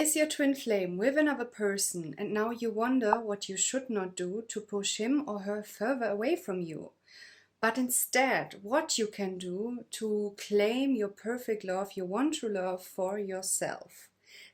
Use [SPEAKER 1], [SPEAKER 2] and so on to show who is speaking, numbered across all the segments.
[SPEAKER 1] is your twin flame with another person, and now you wonder what you should not do to push him or her further away from you. But instead, what you can do to claim your perfect love you want to love for yourself.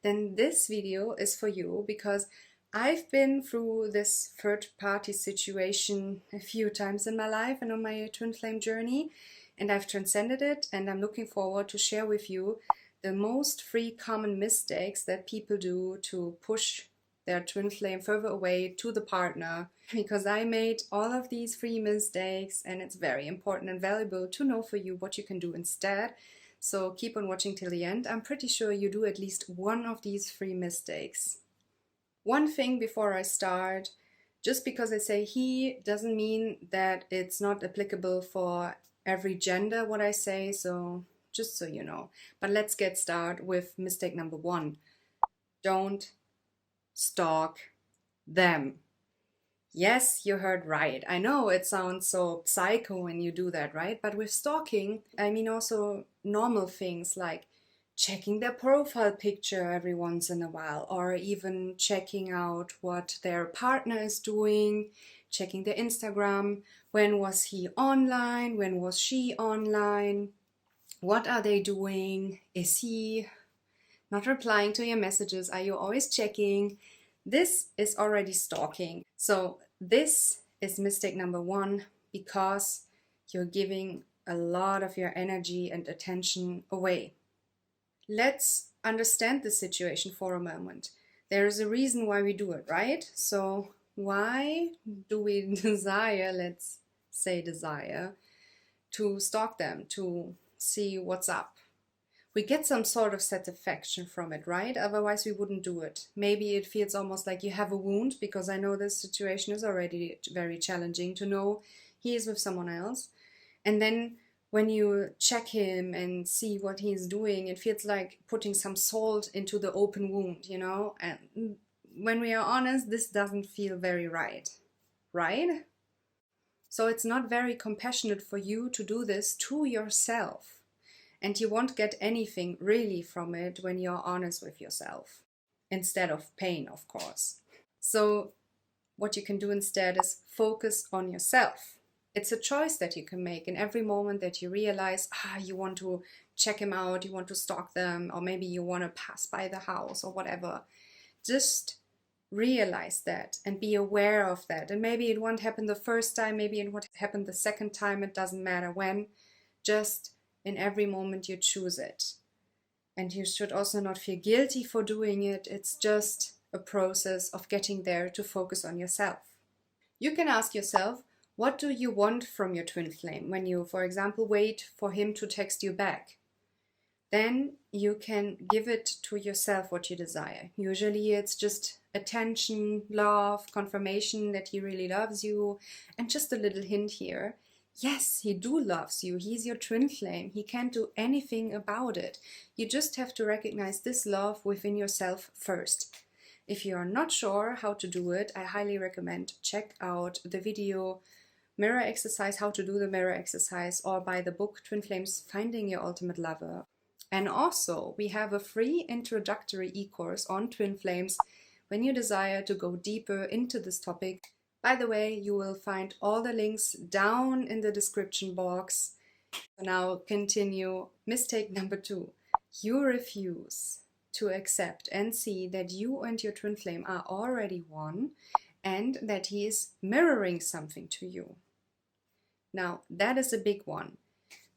[SPEAKER 1] Then this video is for you, because I've been through this third party situation a few times in my life and on my twin flame journey, and I've transcended it, and I'm looking forward to share with you the most 3 common mistakes that people do to push their twin flame further away to the partner, because I made all of these 3 mistakes, and it's very important and valuable to know for you what you can do instead. So keep on watching till the end. I'm pretty sure you do at least one of these 3 mistakes. One thing before I start, just because I say he doesn't mean that it's not applicable for every gender what I say, so just so you know. But let's get started with mistake number 1. Don't stalk them. Yes, you heard right. I know it sounds so psycho when you do that, right? But with stalking, I mean also normal things like checking their profile picture every once in a while, or even checking out what their partner is doing, checking their Instagram. When was he online? When was she online? What are they doing? Is he not replying to your messages? Are you always checking? This is already stalking. So this is mistake number 1, because you're giving a lot of your energy and attention away. Let's understand the situation for a moment. There is a reason why we do it, right? So why do we desire, let's say desire, to stalk them, to see what's up? We get some sort of satisfaction from it, right? Otherwise we wouldn't do it. Maybe it feels almost like you have a wound, because I know this situation is already very challenging to know he is with someone else. And then when you check him and see what he's doing, it feels like putting some salt into the open wound, you know? And when we are honest, this doesn't feel very right, right? So it's not very compassionate for you to do this to yourself. And you won't get anything really from it when you're honest with yourself, instead of pain, of course. So what you can do instead is focus on yourself. It's a choice that you can make in every moment that you realize, you want to check him out, you want to stalk them, or maybe you want to pass by the house or whatever. Just realize that and be aware of that. And maybe it won't happen the first time, maybe it won't happen the second time, it doesn't matter when. Just in every moment you choose it. And you should also not feel guilty for doing it. It's just a process of getting there to focus on yourself. You can ask yourself, what do you want from your twin flame when you, for example, wait for him to text you back? Then you can give it to yourself what you desire. Usually it's just attention, love, confirmation that he really loves you, and just a little hint here. Yes, he loves you. He's your twin flame. He can't do anything about it. You just have to recognize this love within yourself first. If you are not sure how to do it, I highly recommend check out the video Mirror Exercise, how to do the mirror exercise, or buy the book Twin Flames, Finding Your Ultimate Lover. And also, we have a free introductory e-course on twin flames when you desire to go deeper into this topic. By the way, you will find all the links down in the description box. Now continue. Mistake number 2. You refuse to accept and see that you and your twin flame are already one, and that he is mirroring something to you. Now, that is a big one,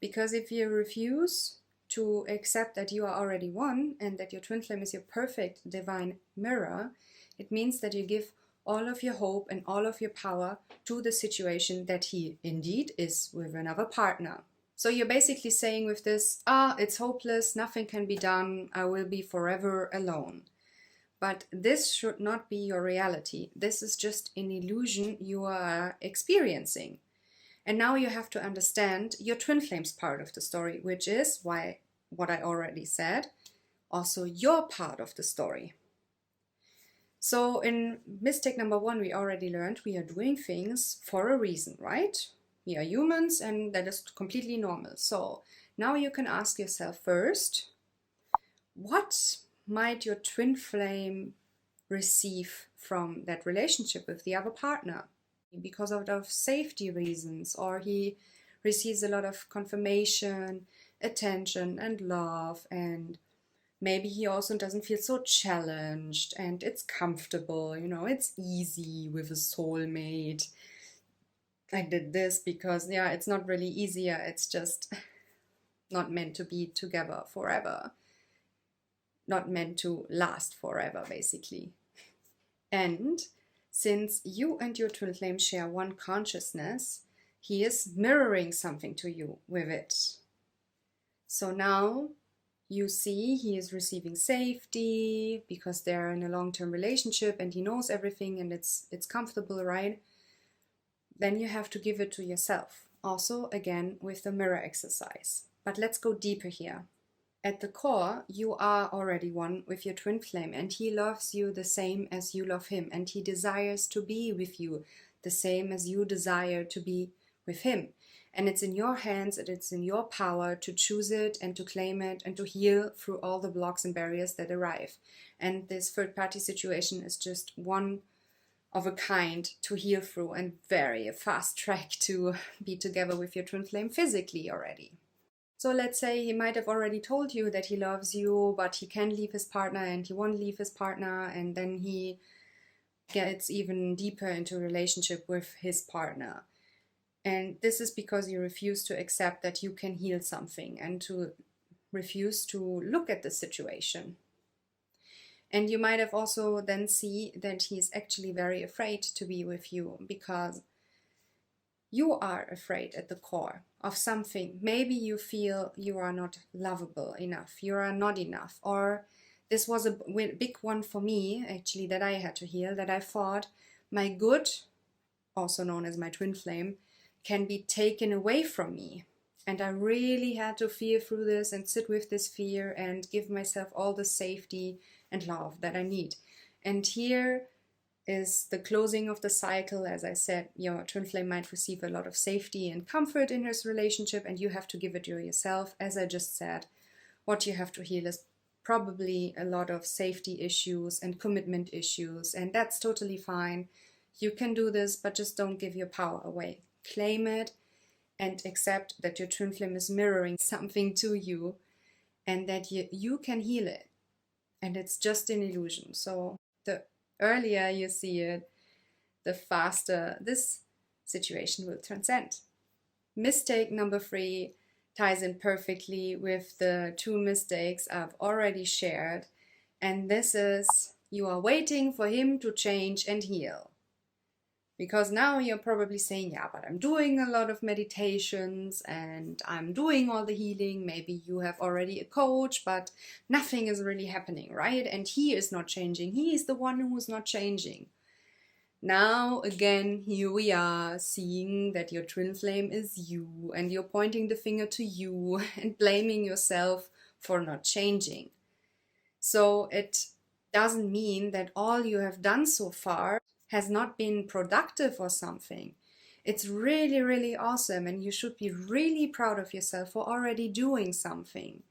[SPEAKER 1] because if you refuse to accept that you are already one and that your twin flame is your perfect divine mirror, it means that you give all of your hope and all of your power to the situation that he indeed is with another partner. So you're basically saying with this, it's hopeless, nothing can be done, I will be forever alone. But this should not be your reality. This is just an illusion you are experiencing. And now you have to understand your twin flames part of the story, which is why what I already said, also your part of the story. So in mistake number 1, we already learned we are doing things for a reason, right? We are humans, and that is completely normal. So now you can ask yourself first, what might your twin flame receive from that relationship with the other partner? Because of safety reasons, or he receives a lot of confirmation, attention and love, and maybe he also doesn't feel so challenged and it's comfortable, you know, it's easy with a soulmate. I did this because, yeah, it's not really easier, it's just not meant to be together forever, not meant to last forever, basically. And since you and your twin flame share one consciousness, he is mirroring something to you with it. So now you see he is receiving safety because they're in a long-term relationship and he knows everything and it's comfortable, right? Then you have to give it to yourself. Also, again, with the mirror exercise. But let's go deeper here. At the core, you are already one with your twin flame, and he loves you the same as you love him, and he desires to be with you the same as you desire to be with him. And it's in your hands and it's in your power to choose it and to claim it and to heal through all the blocks and barriers that arrive. And this third-party situation is just one of a kind to heal through, and very a fast track to be together with your twin flame physically already. So let's say he might have already told you that he loves you, but he can't leave his partner and he won't leave his partner, and then he gets even deeper into a relationship with his partner. And this is because you refuse to accept that you can heal something and to refuse to look at the situation. And you might have also then see that he's actually very afraid to be with you because you are afraid at the core of something. Maybe you feel you are not lovable enough, you are not enough, or this was a big one for me actually that I had to heal, that I thought my good, also known as my twin flame, can be taken away from me. And I really had to feel through this and sit with this fear and give myself all the safety and love that I need. And here is the closing of the cycle. As I said, your twin flame might receive a lot of safety and comfort in his relationship, and you have to give it to yourself. As I just said, what you have to heal is probably a lot of safety issues and commitment issues, and that's totally fine. You can do this, but just don't give your power away. Claim it and accept that your twin flame is mirroring something to you and that you can heal it. And it's just an illusion. So the earlier you see it, the faster this situation will transcend. Mistake number 3 ties in perfectly with the 2 mistakes I've already shared. And this is, you are waiting for him to change and heal. Because now you're probably saying, yeah, but I'm doing a lot of meditations and I'm doing all the healing. Maybe you have already a coach, but nothing is really happening, right? And he is not changing. He is the one who is not changing. Now, again, here we are seeing that your twin flame is you, and you're pointing the finger to you and blaming yourself for not changing. So it doesn't mean that all you have done so far has not been productive or something. It's really, really awesome, and you should be really proud of yourself for already doing something.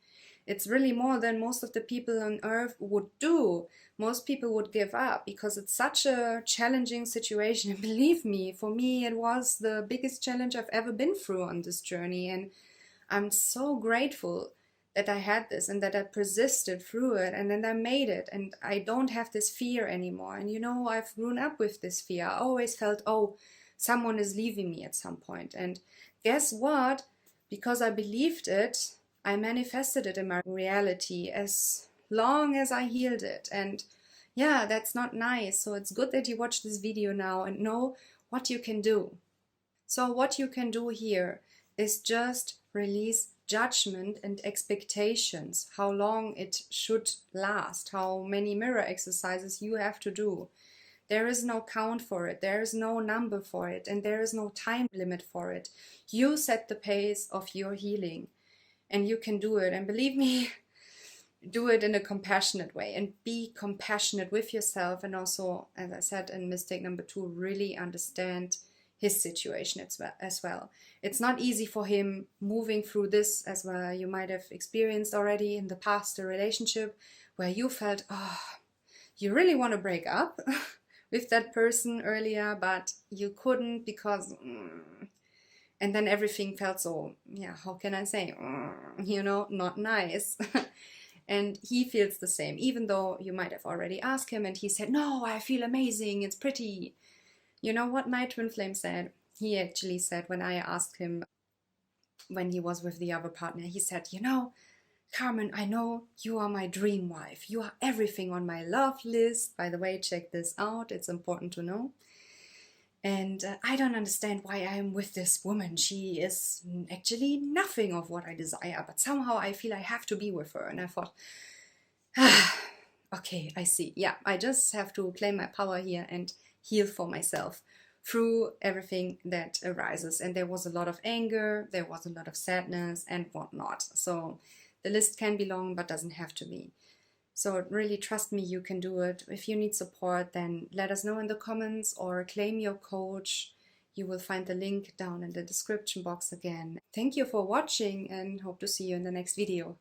[SPEAKER 1] It's really more than most of the people on earth would do. Most people would give up because it's such a challenging situation. And believe me, for me, it was the biggest challenge I've ever been through on this journey. And I'm so grateful that I had this and that I persisted through it and then I made it, and I don't have this fear anymore. And you know, I've grown up with this fear. I always felt, oh, someone is leaving me at some point. And guess what? Because I believed it, I manifested it in my reality as long as I healed it. And yeah, that's not nice. So it's good that you watch this video now and know what you can do. So what you can do here is just release judgment and expectations, how long it should last, how many mirror exercises you have to do. There is no count for it, there is no number for it, and there is no time limit for it. You set the pace of your healing, and you can do it. And believe me, do it in a compassionate way, and be compassionate with yourself. And also, as I said in mistake number 2, really understand his situation as well. It's not easy for him moving through this as well. You might have experienced already in the past a relationship where you felt, oh, you really want to break up with that person earlier, but you couldn't because, and then everything felt so, yeah, how can I say, you know, not nice. And he feels the same, even though you might have already asked him and he said, no, I feel amazing, it's pretty. You know what my twin flame said? He actually said, when I asked him when he was with the other partner, he said, you know, Carmen, I know you are my dream wife. You are everything on my love list. By the way, check this out. It's important to know. And I don't understand why I am with this woman. She is actually nothing of what I desire, but somehow I feel I have to be with her. And I thought, okay, I see. Yeah, I just have to claim my power here and heal for myself through everything that arises. And there was a lot of anger, there was a lot of sadness and whatnot. So the list can be long, but doesn't have to be. So really trust me, you can do it. If you need support, then let us know in the comments or claim your coach. You will find the link down in the description box again. Thank you for watching and hope to see you in the next video.